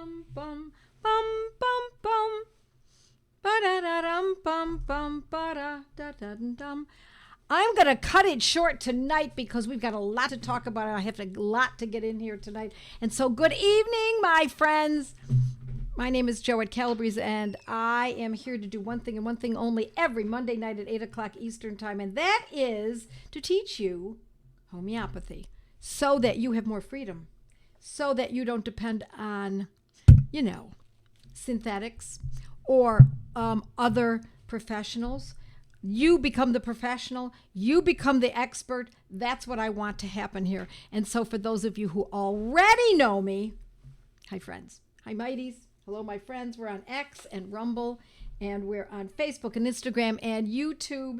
bum bum bum bum bum. Ba-da-da-dum bum bum ba-da-da-dum. I'm going to cut it short tonight because we've got a lot to talk about. I have a lot to get in here tonight. And so good evening, my friends. My name is Joette Calabrese, and I am here to do one thing and one thing only every Monday night at 8 o'clock Eastern Time, and that is to teach you homeopathy so that you have more freedom, so that you don't depend on, synthetics or other professionals. You become the professional. You become the expert. That's what I want to happen here. And so for those of you who already know me, hi, friends. Hi, Mighties. Hello, my friends. We're on X and Rumble, and we're on Facebook and Instagram and YouTube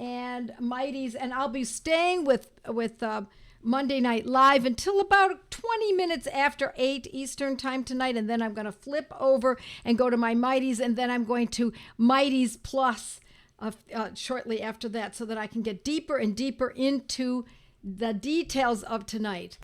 and Mighties. And I'll be staying with Monday Night Live until about 20 minutes after 8 Eastern Time tonight. And then I'm going to flip over and go to my Mighties, and then I'm going to Mighties Plus shortly after that, so that I can get deeper and deeper into the details of tonight.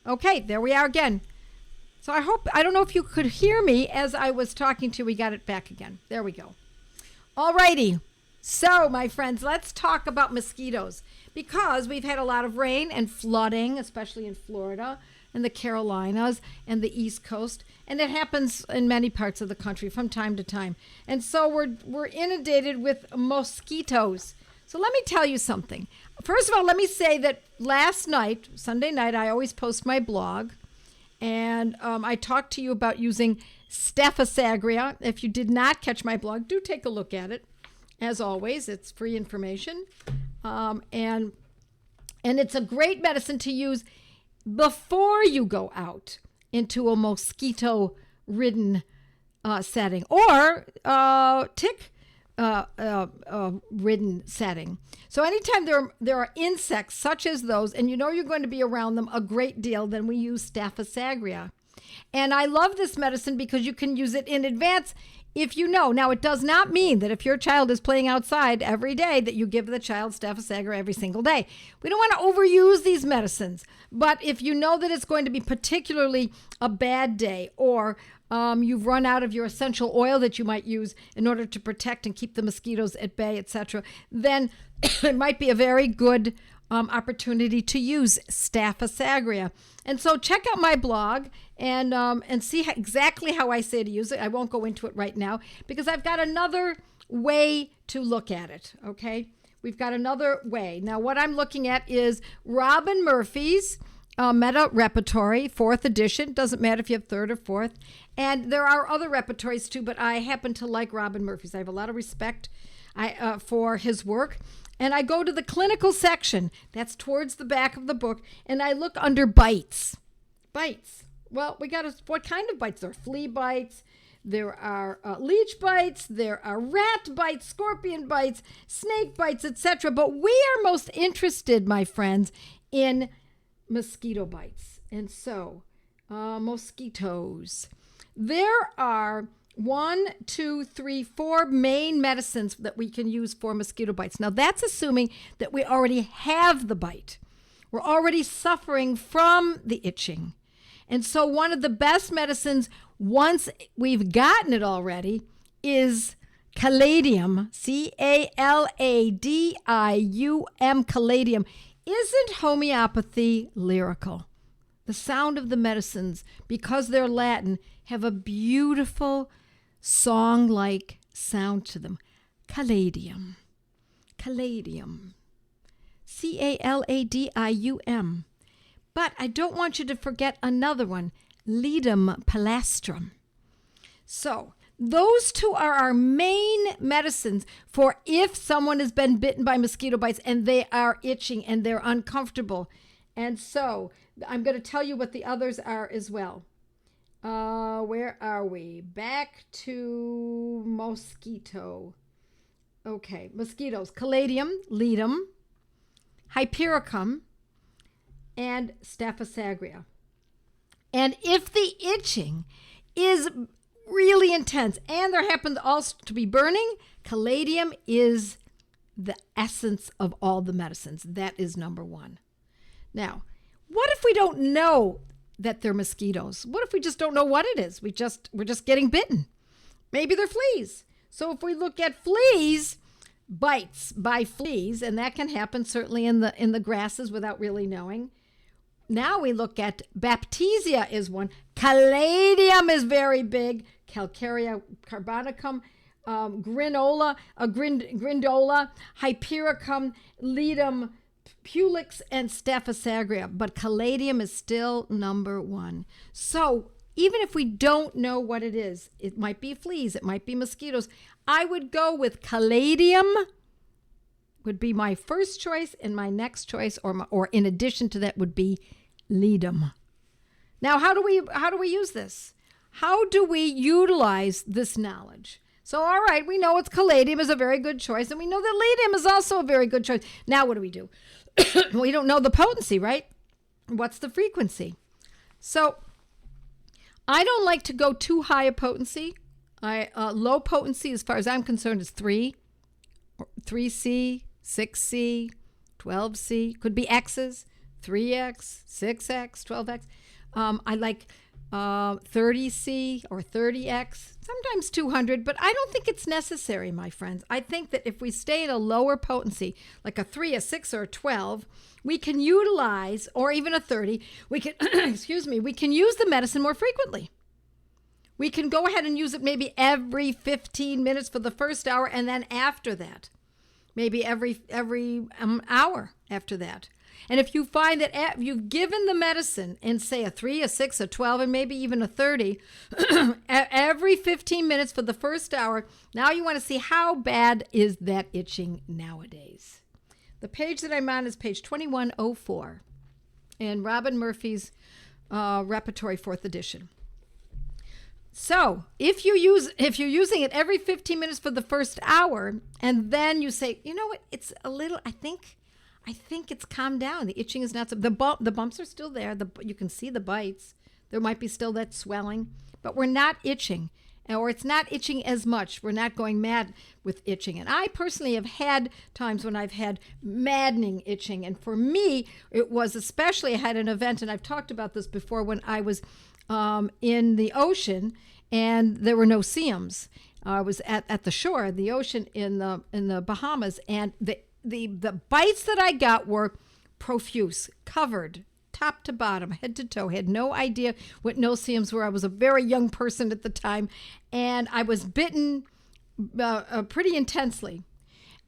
Okay, there we are again. So I don't know if you could hear me as I was talking to you. We got it back again. There we go. All righty. So, my friends, let's talk about mosquitoes, because we've had a lot of rain and flooding, especially in Florida and the Carolinas and the East Coast, and it happens in many parts of the country from time to time. And so we're inundated with mosquitoes. So let me tell you something. First of all, let me say that last night, Sunday night, I always post my blog, and I talked to you about using Staphysagria. If you did not catch my blog, do take a look at it. As always, it's free information. And it's a great medicine to use before you go out into a mosquito-ridden setting or tick-ridden setting. So anytime there are insects such as those, and you know you're going to be around them a great deal, then we use Staphysagria. And I love this medicine because you can use it in advance if you know. Now, it does not mean that if your child is playing outside every day that you give the child Staphysagria every single day. We don't want to overuse these medicines. But if you know that it's going to be particularly a bad day, or you've run out of your essential oil that you might use in order to protect and keep the mosquitoes at bay, etc., then it might be a very good opportunity to use Staphysagria. And so check out my blog and see exactly how I say to use it. I won't go into it right now because I've got another way to look at it, okay? We've got another way. Now, what I'm looking at is Robin Murphy's Meta Repertory, 4th edition. Doesn't matter if you have 3rd or 4th. And there are other repertories too, but I happen to like Robin Murphy's. I have a lot of respect for his work. And I go to the clinical section. That's towards the back of the book. And I look under bites. Bites. Well, what kind of bites? There are flea bites. There are leech bites. There are rat bites, scorpion bites, snake bites, etc. But we are most interested, my friends, in mosquito bites. And so, mosquitoes. There are 4 main medicines that we can use for mosquito bites. Now, that's assuming that we already have the bite. We're already suffering from the itching. And so one of the best medicines, once we've gotten it already, is caladium, Caladium. Caladium. Isn't homeopathy lyrical? The sound of the medicines, because they're Latin, have a beautiful song-like sound to them. Caladium. Caladium. Caladium. But I don't want you to forget another one, Ledum palastrum. So those two are our main medicines for if someone has been bitten by mosquito bites and they are itching and they're uncomfortable. And so I'm going to tell you what the others are as well. Where are we? Back to mosquito. Okay, mosquitoes. Caladium, Ledum, Hypericum, and Staphysagria. And if the itching is really intense and there happens also to be burning, caladium is the essence of all the medicines. That is number one. Now, what if we don't know that they're mosquitoes? What if we just don't know what it is? We're just getting bitten. Maybe they're fleas. So if we look at fleas, bites by fleas, and that can happen certainly in the grasses without really knowing. Now we look at Baptisia is one. Caladium is very big. Calcarea carbonicum, Grindola, Hypericum, Ledum, Pulix, and Staphysagria. But caladium is still number one. So even if we don't know what it is, it might be fleas, it might be mosquitoes, I would go with caladium would be my first choice, and my next choice, or in addition to that, would be Ledum. Now, how do we use this? How do we utilize this knowledge? So, all right, we know it's caladium is a very good choice, and we know that Ledum is also a very good choice. Now, what do? We don't know the potency, right? What's the frequency? So, I don't like to go too high a potency. Low potency, as far as I'm concerned, is 3C, 6C, 12C. Could be X's, 3X, 6X, 12X. I like 30C or 30X, sometimes 200, but I don't think it's necessary, my friends. I think that if we stay at a lower potency, like a 3, a 6, or a 12, we can utilize, or even a 30, we can, we can use the medicine more frequently. We can go ahead and use it maybe every 15 minutes for the first hour, and then after that, maybe every hour after that. And if you find that you've given the medicine in, say, a 3, a 6, a 12, and maybe even a 30, every 15 minutes for the first hour, now you want to see how bad is that itching nowadays. The page that I'm on is page 2104 in Robin Murphy's Repertory 4th edition. So if you're using it every 15 minutes for the first hour, and then you say, you know what, it's a little, I think it's calmed down. The itching is not so, the bumps are still there. You can see the bites. There might be still that swelling, but we're not itching, or it's not itching as much. We're not going mad with itching. And I personally have had times when I've had maddening itching. And for me, it was especially, I had an event, and I've talked about this before, when I was in the ocean and there were no seams. I was at the shore of the ocean in the Bahamas, and the bites that I got were profuse, covered, top to bottom, head to toe. Had no idea what no-see-ums were. I was a very young person at the time, and I was bitten pretty intensely.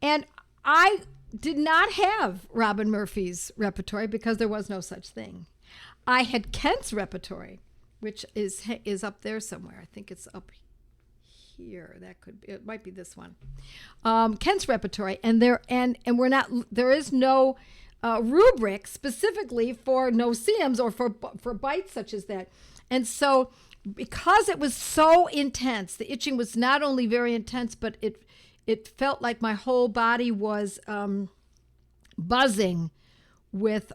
And I did not have Robin Murphy's repertory because there was no such thing. I had Kent's repertory, which is up there somewhere. I think it's up here. That could be, it might be this one. Kent's repertory, and there is no rubric specifically for no-see-ums or for bites such as that. And so because it was so intense, the itching was not only very intense, but it felt like my whole body was buzzing with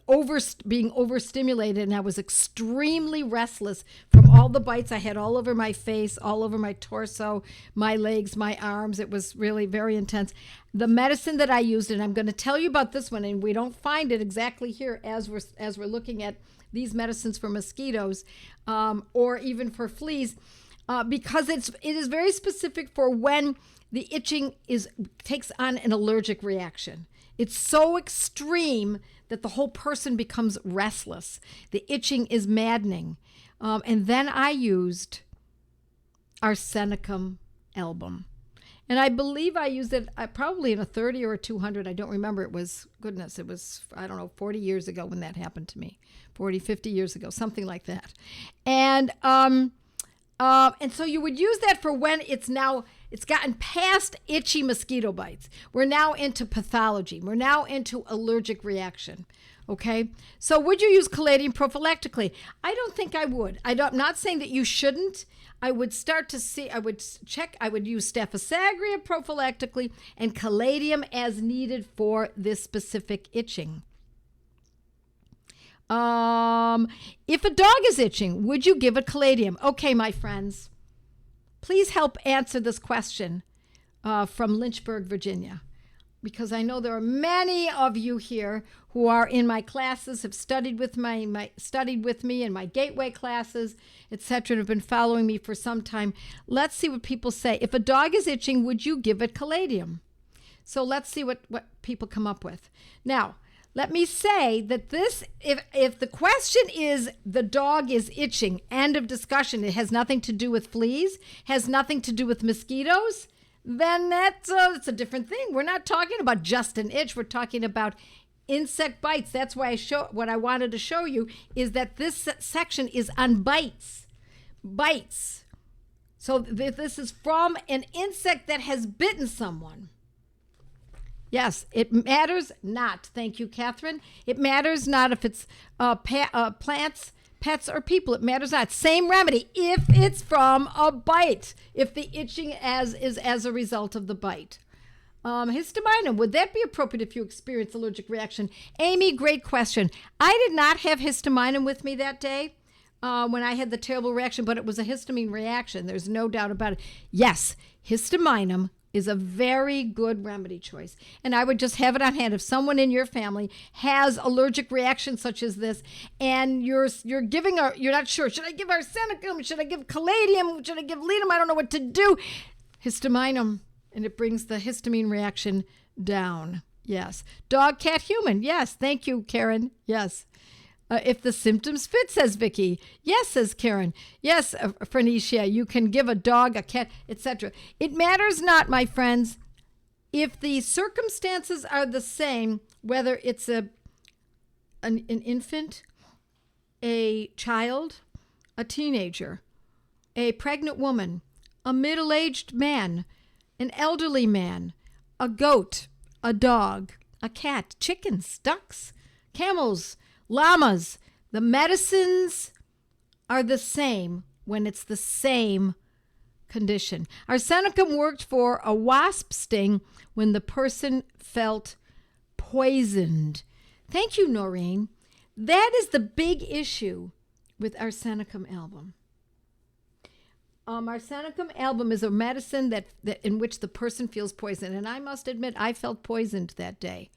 being overstimulated, and I was extremely restless from all the bites I had all over my face, all over my torso, my legs, my arms. It was really very intense. The medicine that I used, and I'm going to tell you about this one, and we don't find it exactly here as we're looking at these medicines for mosquitoes or even for fleas, because it is very specific for when the itching takes on an allergic reaction. It's so extreme that the whole person becomes restless. The itching is maddening. And then I used Arsenicum album. And I believe I used it probably in a 30 or a 200. I don't remember. It was, I don't know, 40 years ago when that happened to me. 40, 50 years ago, something like that. And so you would use that for when it's gotten past itchy mosquito bites. We're now into pathology. We're now into allergic reaction. Okay? So would you use caladium prophylactically? I don't think I would. I'm not saying that you shouldn't. I would use Staphysagria prophylactically and caladium as needed for this specific itching. If a dog is itching, would you give it caladium? Okay, my friends, please help answer this question from Lynchburg, Virginia, because I know there are many of you here who are in my classes, have studied with me in my gateway classes, etc., and have been following me for some time. Let's see what people say. If a dog is itching, would you give it caladium? So let's see what people come up with. Now, let me say that if the question is the dog is itching, end of discussion, it has nothing to do with fleas, has nothing to do with mosquitoes, then it's a different thing. We're not talking about just an itch. We're talking about insect bites. That's why what I wanted to show you is that this section is on bites. Bites. So this is from an insect that has bitten someone. Yes, it matters not. Thank you, Catherine. It matters not if it's plants, pets, or people. It matters not. Same remedy if it's from a bite, if the itching is as a result of the bite. Histamine, would that be appropriate if you experience allergic reaction? Amy, great question. I did not have histamine with me that day when I had the terrible reaction, but it was a histamine reaction. There's no doubt about it. Yes, histamine is a very good remedy choice. And I would just have it on hand. If someone in your family has allergic reactions such as this, and you're not sure, should I give arsenicum? Should I give caladium? Should I give ledum? I don't know what to do. Histamine them, and it brings the histamine reaction down. Yes. Dog, cat, human. Yes. Thank you, Karen. Yes. If the symptoms fit, says Vicky. Yes, says Karen. Yes, Phoenicia, you can give a dog, a cat, etc. It matters not, my friends, if the circumstances are the same, whether it's an infant, a child, a teenager, a pregnant woman, a middle-aged man, an elderly man, a goat, a dog, a cat, chickens, ducks, camels, llamas. The medicines are the same when it's the same condition. Arsenicum worked for a wasp sting when the person felt poisoned. Thank you, Noreen. That is the big issue with arsenicum album. Arsenicum album is a medicine that in which the person feels poison. And I must admit, I felt poisoned that day.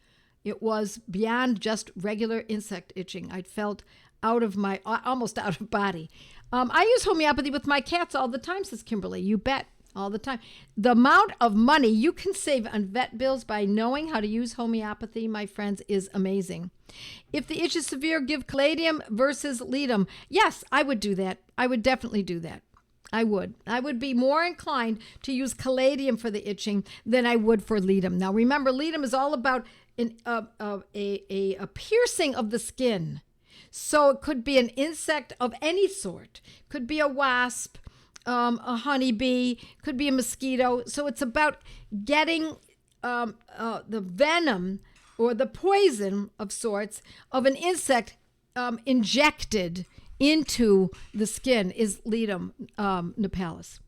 It was beyond just regular insect itching. I felt almost out of body. I use homeopathy with my cats all the time, says Kimberly. You bet, all the time. The amount of money you can save on vet bills by knowing how to use homeopathy, my friends, is amazing. If the itch is severe, give caladium versus ledum. Yes, I would do that. I would definitely do that. I would be more inclined to use caladium for the itching than I would for ledum. Now, remember, ledum is all about a piercing of the skin. So it could be an insect of any sort. Could be a wasp, a honeybee, could be a mosquito. So it's about getting the venom or the poison of sorts of an insect injected into the skin is ledum nipalis.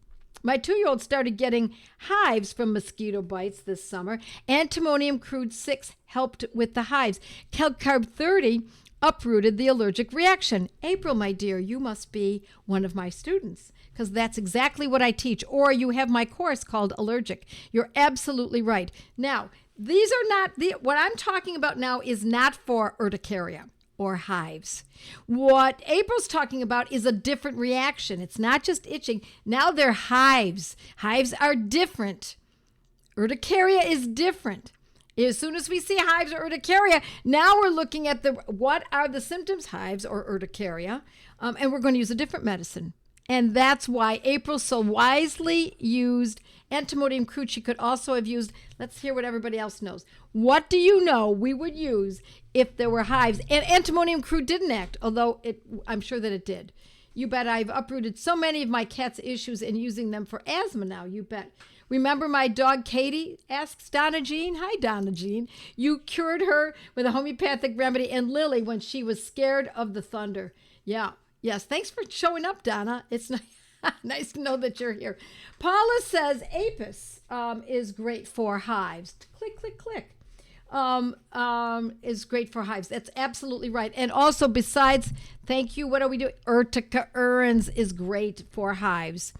My 2-year-old started getting hives from mosquito bites this summer. Antimonium crude 6 helped with the hives. Calcarb 30 uprooted the allergic reaction. April, my dear, you must be one of my students because that's exactly what I teach. Or you have my course called Allergic. You're absolutely right. Now, these are not, what I'm talking about now is not for urticaria or hives. What April's talking about is a different reaction. It's not just itching. Now they're hives. Hives are different. Urticaria is different. As soon as we see hives or urticaria, now we're looking at what are the symptoms, hives or urticaria, and we're going to use a different medicine. And that's why April so wisely used antimonium crude. She could also have used, let's hear what everybody else knows. What do you know we would use if there were hives? And antimonium crude didn't act, although I'm sure that it did. You bet I've uprooted so many of my cat's issues and using them for asthma now, you bet. Remember my dog Katie, asks Donna Jean. Hi, Donna Jean. You cured her with a homeopathic remedy, and Lily when she was scared of the thunder. Yeah. Yes, thanks for showing up, Donna. It's nice to know that you're here. Paula says Apis is great for hives. Click, click, click. Is great for hives. That's absolutely right. And also, besides, thank you, what are we doing? Urtica urens is great for hives.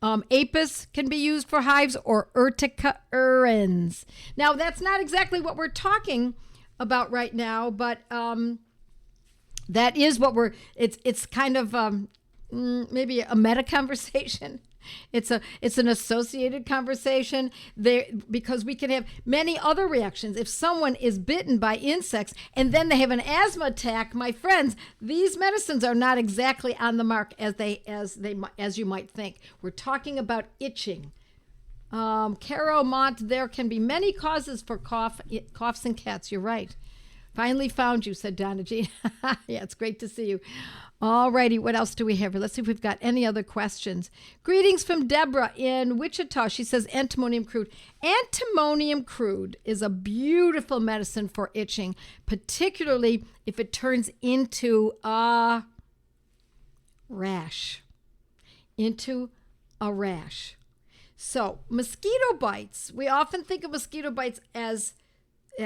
Apis can be used for hives or Urtica urens. Now, that's not exactly what we're talking about right now, but that is what it's kind of maybe a meta conversation. It's an associated conversation there because we can have many other reactions. If someone is bitten by insects and then they have an asthma attack, my friends, these medicines are not exactly on the mark as you might think. We're talking about itching. Caro Mont, there can be many causes for coughs in cats. You're right. Finally found you, said Donna Jean. Yeah, it's great to see you. All righty, what else do we have here? Let's see if we've got any other questions. Greetings from Deborah in Wichita. She says antimonium crude. Antimonium crude is a beautiful medicine for itching, particularly if it turns into a rash. So mosquito bites, we often think of mosquito bites as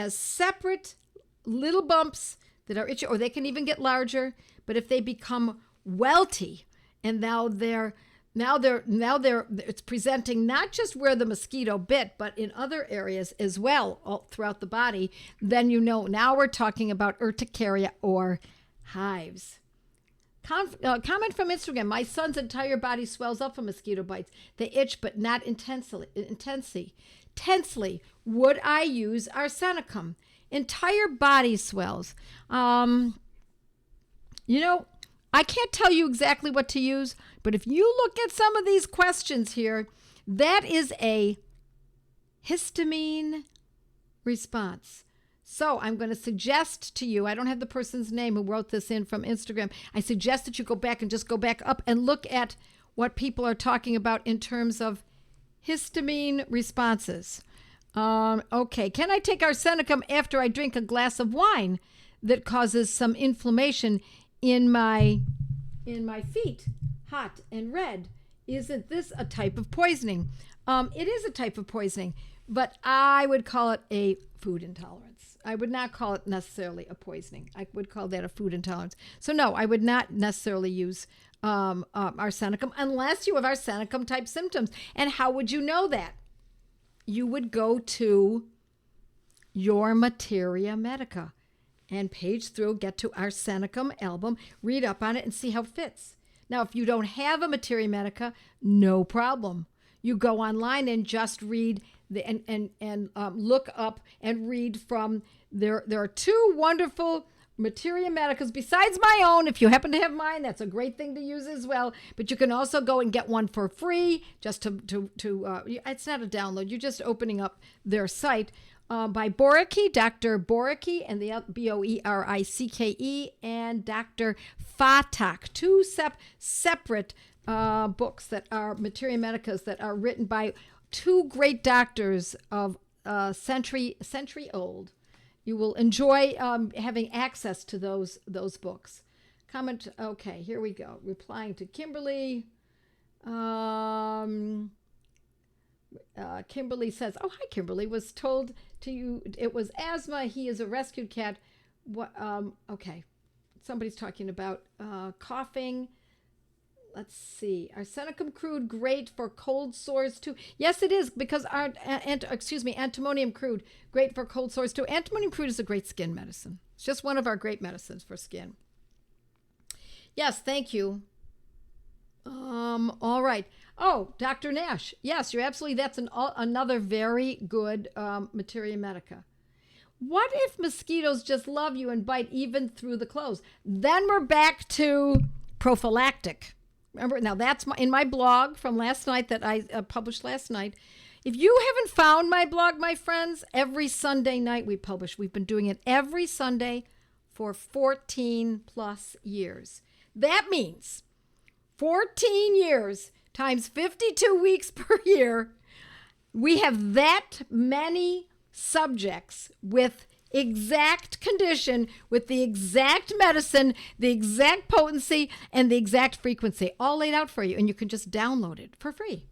separate little bumps that are itchy, or they can even get larger. But if they become welty and now they're it's presenting not just where the mosquito bit, but in other areas as well, all throughout the body. Then now we're talking about urticaria or hives. Comment from Instagram. My son's entire body swells up from mosquito bites. They itch, but not intensely. Would I use arsenicum? Entire body swells. I can't tell you exactly what to use, but if you look at some of these questions here, that is a histamine response. So I'm going to suggest to you, I don't have the person's name who wrote this in from Instagram. I suggest that you go back up and look at what people are talking about in terms of histamine responses. Okay, can I take arsenicum after I drink a glass of wine that causes some inflammation in my feet, hot and red? Isn't this a type of poisoning? It is a type of poisoning, but I would call it a food intolerance. I would not call it necessarily a poisoning. I would call that a food intolerance. So no, I would not necessarily use arsenicum unless you have arsenicum type symptoms. And how would you know that? You would go to your Materia Medica and page through, get to Arsenicum album, read up on it, and see how it fits. Now, if you don't have a Materia Medica, no problem. You go online and just read and look up and read from there. There are two wonderful Materia Medicas besides my own. If you happen to have mine, that's a great thing to use as well. But you can also go and get one for free. Just to it's not a download. You're just opening up their site. By Boricke, Dr. Boricke, and the Boricke, and Dr. Fatak, two separate books that are Materia Medicas that are written by two great doctors of century old. You will enjoy having access to those books. Comment. Okay, here we go. Replying to Kimberly. Kimberly says, "Oh, hi, Kimberly. Was told to you it was asthma. He is a rescued cat." What? Okay. Somebody's talking about coughing. Let's see. Arsenicum crude, great for cold sores too. Yes, it is, because antimonium crude, great for cold sores too. Antimonium crude is a great skin medicine. It's just one of our great medicines for skin. Yes, thank you. All right. Oh, Dr. Nash. Yes, you're absolutely. That's another very good Materia Medica. What if mosquitoes just love you and bite even through the clothes? Then we're back to prophylactic. Remember, now that's in my blog from last night that I published last night. If you haven't found my blog, my friends, every Sunday night we publish. We've been doing it every Sunday for 14 plus years. That means 14 years times 52 weeks per year. We have that many subjects with exact condition, with the exact medicine, the exact potency, and the exact frequency, all laid out for you. And you can just download it for free.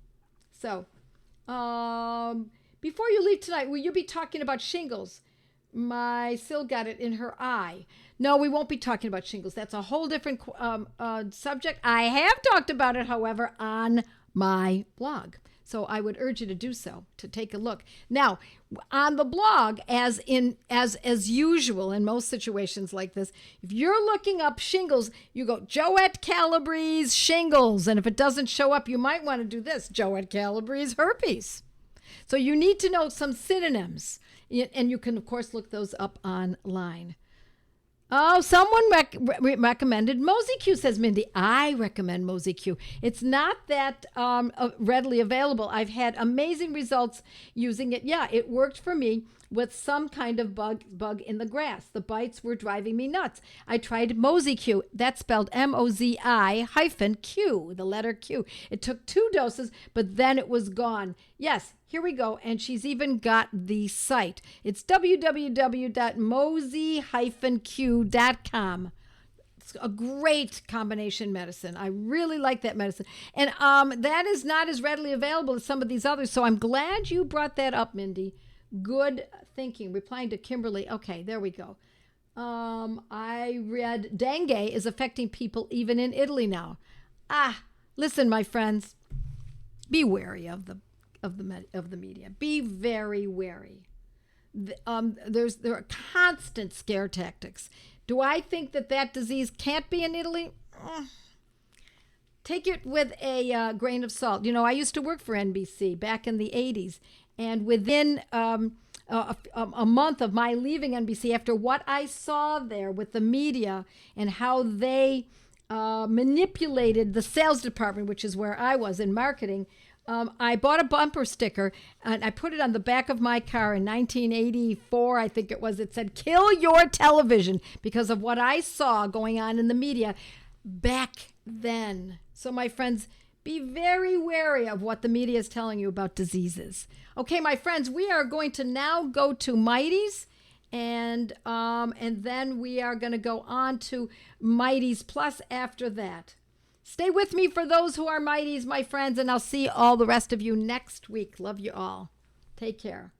So, before you leave tonight, will you be talking about shingles? My Sil got it in her eye. No, we won't be talking about shingles. That's a whole different subject. I have talked about it, however, on my blog. So I would urge you to do so, to take a look. Now, on the blog, as usual in most situations like this, if you're looking up shingles, you go Joette Calabrese shingles. And if it doesn't show up, you might want to do this, Joette Calabrese herpes. So you need to know some synonyms. And you can, of course, look those up online. Oh, someone recommended mosquito, says Mindy. I recommend mosquito. It's not that readily available. I've had amazing results using it. Yeah, it worked for me with some kind of bug in the grass. The bites were driving me nuts. I tried Mozi-Q. That's spelled Mozi-Q, the letter Q. It took 2 doses, but then it was gone. Yes, here we go. And she's even got the site. It's www.mozi-q.com. It's a great combination medicine. I really like that medicine. And that is not as readily available as some of these others. So I'm glad you brought that up, Mindy. Good thinking. Replying to Kimberly. Okay, there we go. I read dengue is affecting people even in Italy now. Listen, my friends, be wary of the media. Be very wary. There are constant scare tactics. Do I think that disease can't be in Italy? Take it with a grain of salt. I used to work for NBC back in the 80s, and within a month of my leaving NBC, after what I saw there with the media and how they manipulated the sales department, which is where I was in marketing, I bought a bumper sticker and I put it on the back of my car in 1984, I think it was. It said, "Kill your television," because of what I saw going on in the media back then. So my friends, be very wary of what the media is telling you about diseases. Okay, my friends, we are going to now go to Mighty's, and then we are going to go on to Mighty's Plus after that. Stay with me for those who are Mighty's, my friends, and I'll see all the rest of you next week. Love you all. Take care.